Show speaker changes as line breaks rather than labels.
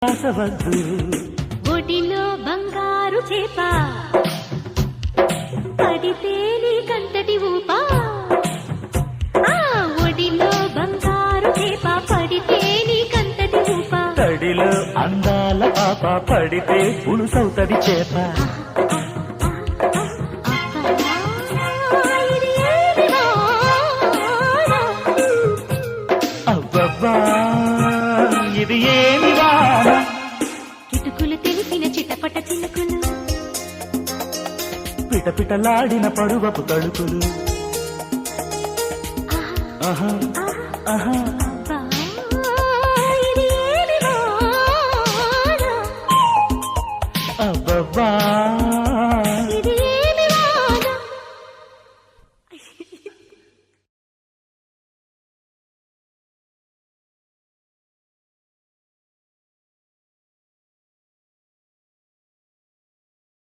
ఆసవద్దు
ఒడిలో బంగారు చేప పడితే నీ కంతటి ఊప ఒడిలో బంగారు చేప పడితే నీ కంతటి ఊప
తడిలో అందాల పాప పడితే పులుసవుతది చేప అబ్బబ్బా ఇది ఏమి వాన
కిటుకులు తెలిసిన చిటపట చినుకులు
పిటపిటలాడిన పరువపు తడుకులు ఆహా ఆహా
ఇది ఏమి వాన
అబ్బబ్బా